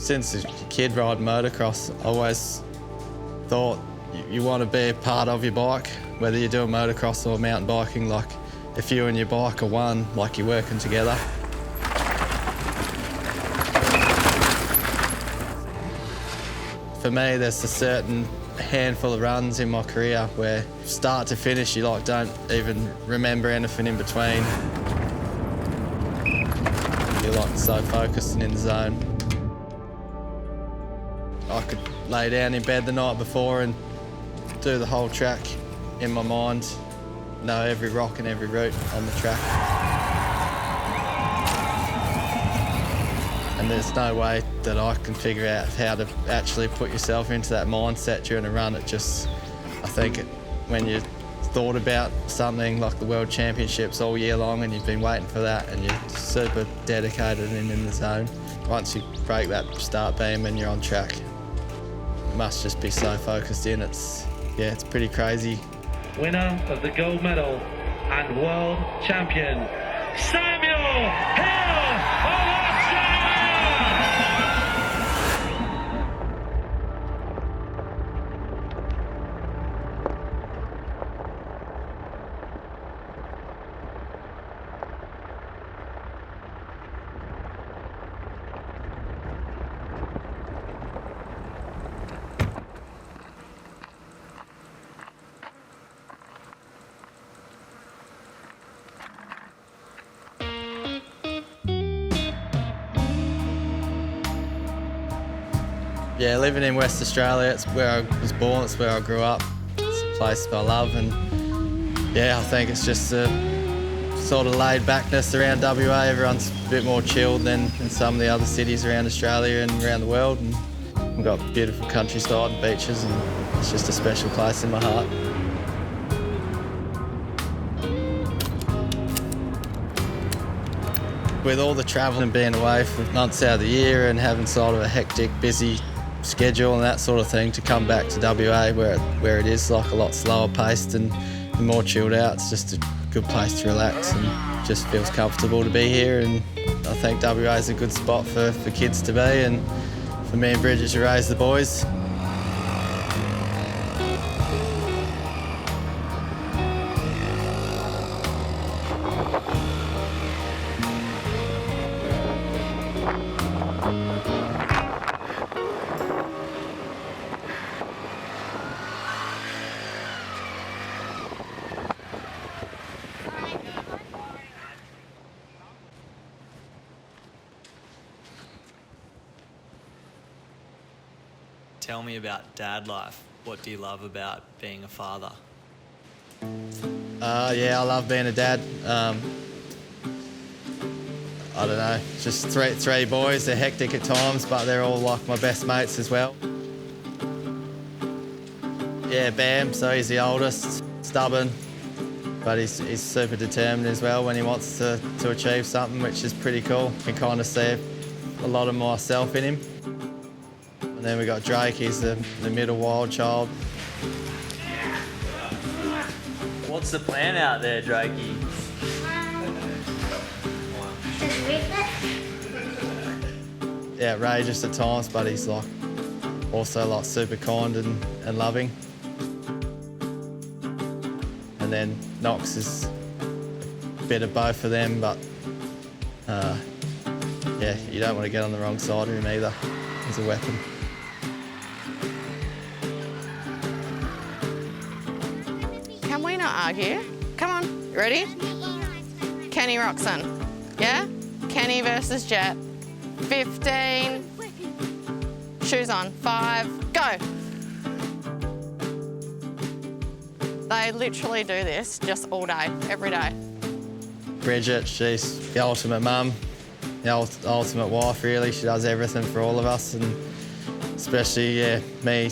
Since a kid riding motocross, I always thought you want to be a part of your bike, whether you're doing motocross or mountain biking. Like, if you and your bike are one, like you're working together. For me, there's a certain handful of runs in my career where start to finish, you like don't even remember anything in between. You're like so focused and in the zone. I could lay down in bed the night before and do the whole track in my mind, know every rock and every route on the track. And there's no way that I can figure out how to actually put yourself into that mindset during a run. I think when you thought about something like the World Championships all year long and you've been waiting for that and you're super dedicated and in the zone, once you break that start beam and you're on track, you must just be so focused in. It's pretty crazy. Winner of the gold medal and world champion, Samuel Hill of Australia! Yeah, living in West Australia, it's where I was born, it's where I grew up. It's a place I love, and yeah, I think it's just a sort of laid backness around WA. Everyone's a bit more chilled than in some of the other cities around Australia and around the world. And we've got beautiful countryside and beaches, and it's just a special place in my heart. With all the travel and being away for months out of the year and having sort of a hectic, busy schedule and that sort of thing, to come back to WA where it is like a lot slower paced and more chilled out, it's just a good place to relax and just feels comfortable to be here. And I think WA is a good spot for kids to be, and for me and Bridget to raise the boys. Tell me about dad life. What do you love about being a father? Yeah, I love being a dad. I don't know, just three boys. They're hectic at times, but they're all like my best mates as well. Yeah, Bam, so he's the oldest, stubborn, but he's super determined as well when he wants to achieve something, which is pretty cool. You can kind of see a lot of myself in him. And then we got Drake, he's the middle wild child. What's the plan out there, Drakey? Yeah, outrageous at times, but he's like also like super kind and loving. And then Knox is a bit of both of them, but yeah, you don't want to get on the wrong side of him either. He's a weapon. Can we not argue? Come on, you ready? Kenny Roxon, yeah? Kenny versus Jet. 15. Shoes on. 5, go. They literally do this just all day, every day. Bridget, she's the ultimate mum, the ultimate wife, really. She does everything for all of us, and especially, yeah, me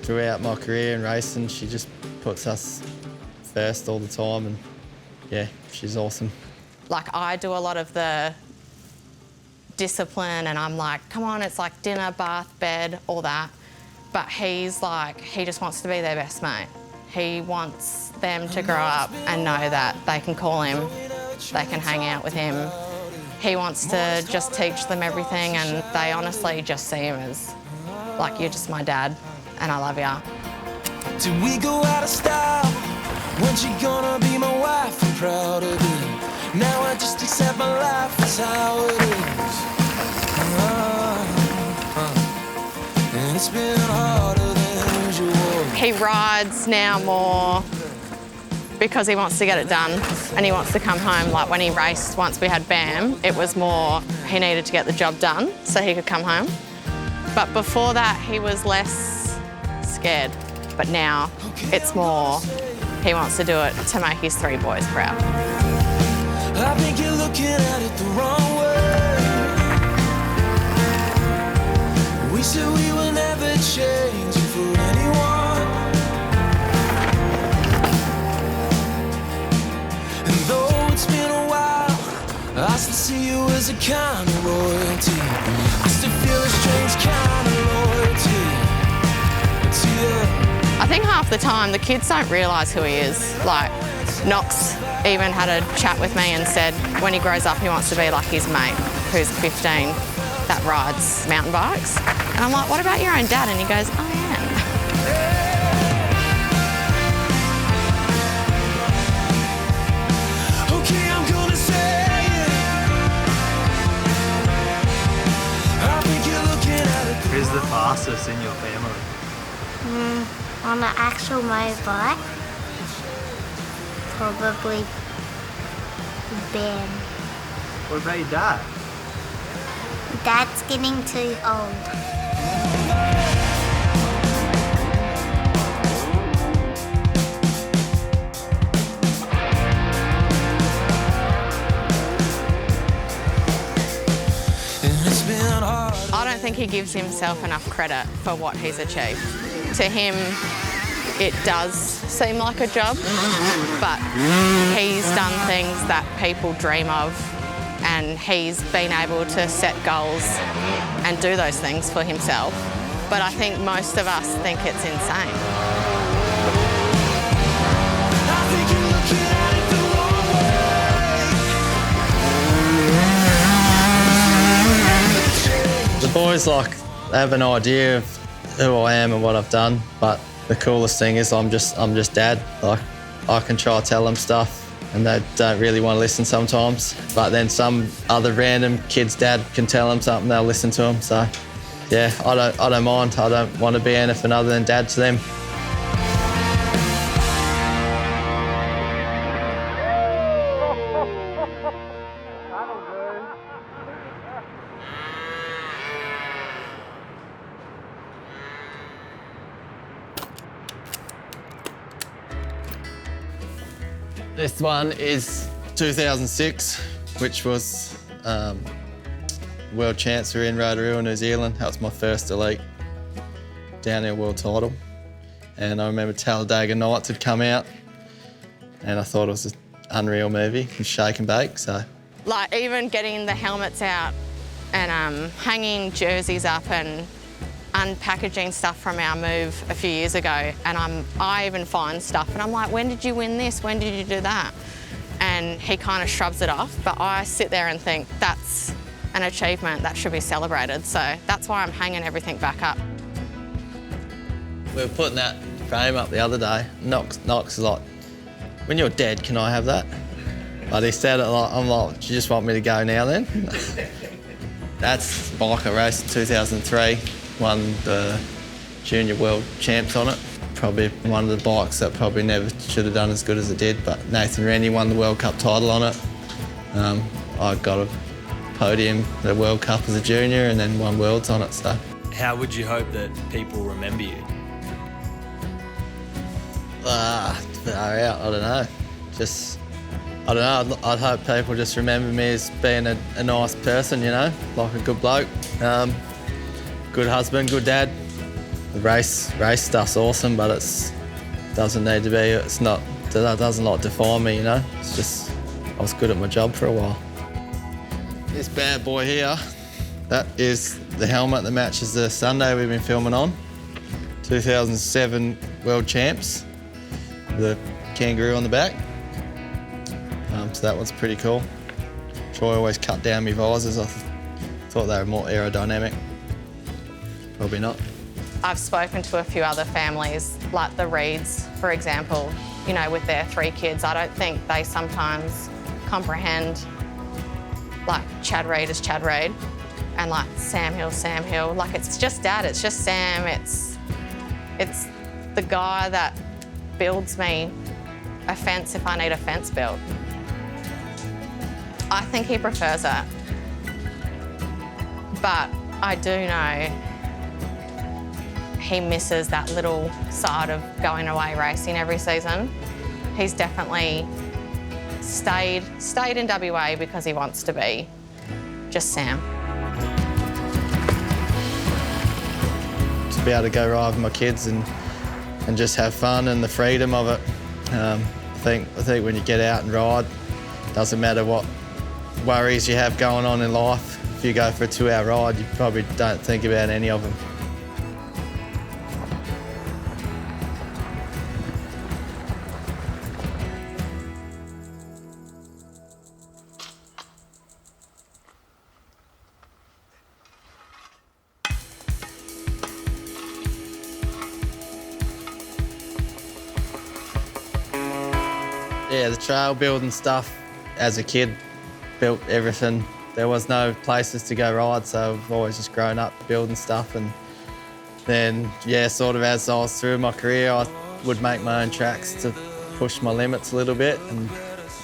throughout my career in racing. She just puts us first all the time, and yeah, she's awesome. Like, I do a lot of the discipline, and I'm like, come on, it's like dinner, bath, bed, all that. But he's like, he just wants to be their best mate. He wants them to grow up and know that they can call him, they can hang out with him, he wants to just teach them everything, and they honestly just see him as, like, you're just my dad and I love ya. Did we go out of style? When's she gonna be my wife? I'm proud of it. Now I just accept my life as how it is. And it's been harder than usual. He rides now more because he wants to get it done and he wants to come home. Like when he raced, once we had BAM, it was more he needed to get the job done so he could come home. But before that, he was less scared. But now it's more he wants to do it to make his 3 boys proud. I think you're looking at it the wrong way. We said we will never change for anyone. And though it's been a while, I still see you as a kind of royalty. I still feel a strange kind of loyalty to you. I think half the time the kids don't realise who he is. Like, Knox even had a chat with me and said when he grows up he wants to be like his mate, who's 15, that rides mountain bikes. And I'm like, what about your own dad? And he goes, I am. Okay, I'm gonna say it. I think you're looking at it. Who's the fastest in your family? On an actual motorbike, probably Ben. What about your dad? Dad's getting too old. I don't think he gives himself enough credit for what he's achieved. To him, it does seem like a job, but he's done things that people dream of, and he's been able to set goals and do those things for himself. But I think most of us think it's insane. The boys like have an idea of who I am and what I've done, but the coolest thing is I'm just dad. Like, I can try to tell them stuff and they don't really want to listen sometimes, but then some other random kid's dad can tell them something, they'll listen to them. So yeah, I don't mind. I don't want to be anything other than dad to them. This one is 2006, which was World Champs in Rotorua, New Zealand. That was my first elite downhill world title. And I remember Talladega Nights had come out and I thought it was an unreal movie, shake and bake, so. Like even getting the helmets out and hanging jerseys up and unpackaging stuff from our move a few years ago, and I even find stuff and I'm like, when did you win this? When did you do that? And he kind of shrugs it off, but I sit there and think that's an achievement that should be celebrated. So that's why I'm hanging everything back up. We were putting that frame up the other day. Knox is like, when you're dead, can I have that? But he said it like, I'm like, do you just want me to go now then? That's bike I raced in 2003. Won the junior world champs on it. Probably one of the bikes that probably never should have done as good as it did, but Nathan Rennie won the World Cup title on it. I got a podium at the World Cup as a junior and then won Worlds on it, so. How would you hope that people remember you? I don't know. I don't know, I'd hope people just remember me as being a nice person, you know, like a good bloke. Good husband, good dad. The race stuff's awesome, but it doesn't need to be. That doesn't like define me, you know. It's just I was good at my job for a while. This bad boy here, that is the helmet that matches the Sunday we've been filming on. 2007 World Champs, the kangaroo on the back. So that one's pretty cool. Troy always cut down my visors. I thought they were more aerodynamic. Probably not. I've spoken to a few other families, like the Reeds, for example, you know, with their 3 kids. I don't think they sometimes comprehend, like, Chad Reed is Chad Reed, and, like, Sam Hill. Like, it's just Dad, it's just Sam. It's the guy that builds me a fence if I need a fence built. I think he prefers it. But I do know he misses that little side of going away racing every season. He's definitely stayed in WA because he wants to be just Sam. To be able to go ride with my kids and just have fun and the freedom of it. I think when you get out and ride, doesn't matter what worries you have going on in life. If you go for a 2-hour ride, you probably don't think about any of them. Yeah, the trail building stuff as a kid, built everything. There was no places to go ride, so I've always just grown up building stuff. And then, yeah, sort of as I was through my career, I would make my own tracks to push my limits a little bit. And I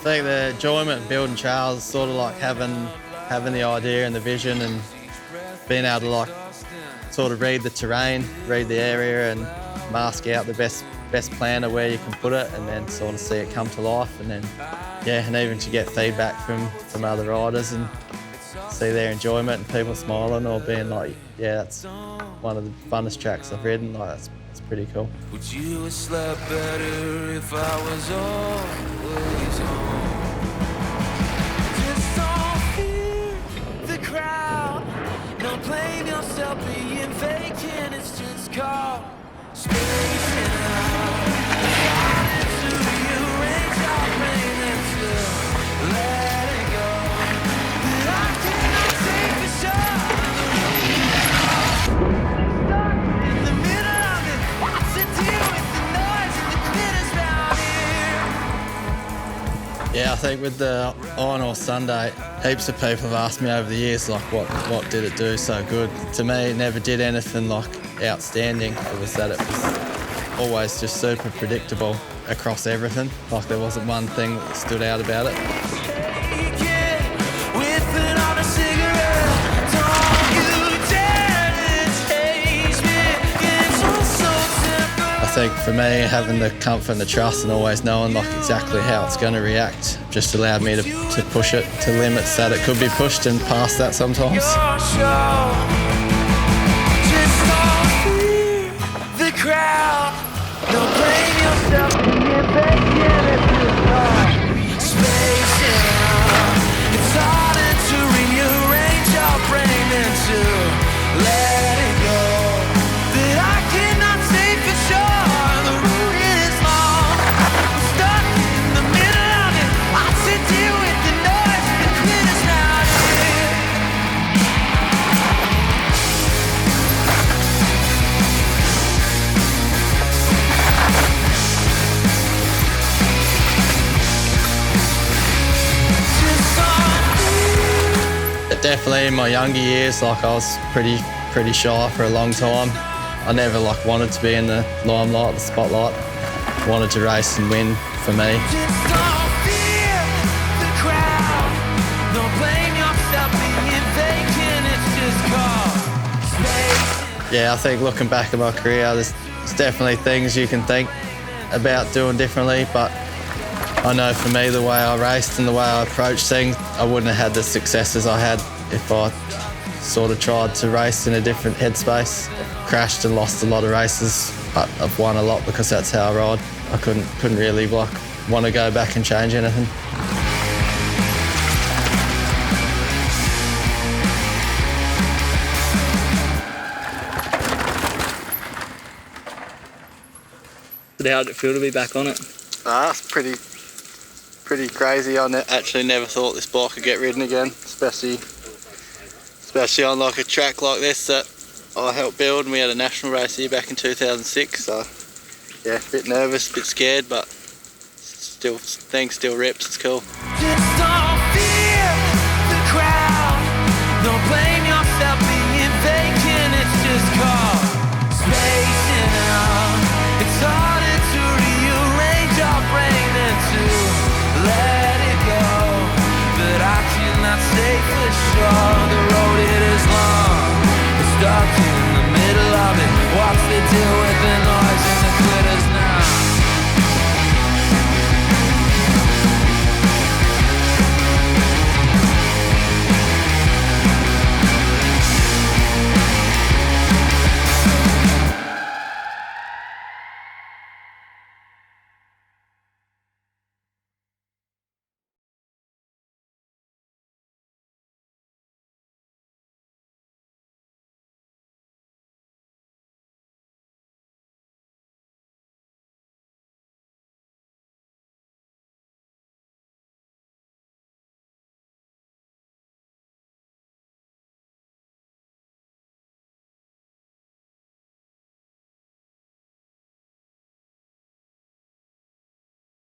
think the enjoyment of building trails is sort of like having the idea and the vision and being able to, like, sort of read the terrain, read the area and mask out the best plan of where you can put it, and then sort of see it come to life. And then, yeah, and even to get feedback from other riders and see their enjoyment and people smiling or being like, yeah, that's one of the funnest tracks I've ridden. Like, it's pretty cool. Would you have slept better if I was always home? Just don't fear the crowd. Don't blame yourself being vacant. It's just called spacing out. Starting to rearrange our brain and still let it go. But I cannot say for sure. Stuck in the middle of it. What's to deal with the noise and the glitters round here? Yeah, I think with the Armour Sunday, heaps of people have asked me over the years, like, what did it do so good? To me, it never did anything like outstanding. It was that it was always just super predictable across everything. Like, there wasn't one thing that stood out about it. I think for me, having the comfort and the trust and always knowing, like, exactly how it's going to react just allowed me to push it to limits that it could be pushed and past that sometimes. Don't blame yourself when you're vacant if you're gone. Spacing out. It's harder to rearrange your brain than to let it go. But I cannot say for sure. The route is long. I'm stuck in the middle of it. What's to deal with the noise and the glitters round here? Definitely in my younger years, like, I was pretty shy for a long time. I never, like, wanted to be in the limelight, the spotlight. Wanted to race and win for me. Just don't fear the crowd. Don't blame yourself being vacant. It's just called space. Yeah, I think looking back at my career, there's definitely things you can think about doing differently, but I know for me, the way I raced and the way I approached things, I wouldn't have had the successes I had if I sort of tried to race in a different headspace. Crashed and lost a lot of races, but I've won a lot because that's how I ride. I couldn't really, like, want to go back and change anything. How did it feel to be back on it? It's pretty pretty crazy. I actually never thought this bike could get ridden again, especially on like a track like this that I helped build, and we had a national race here back in 2006, so yeah, a bit nervous, a bit scared, but still, thing still rips, it's cool.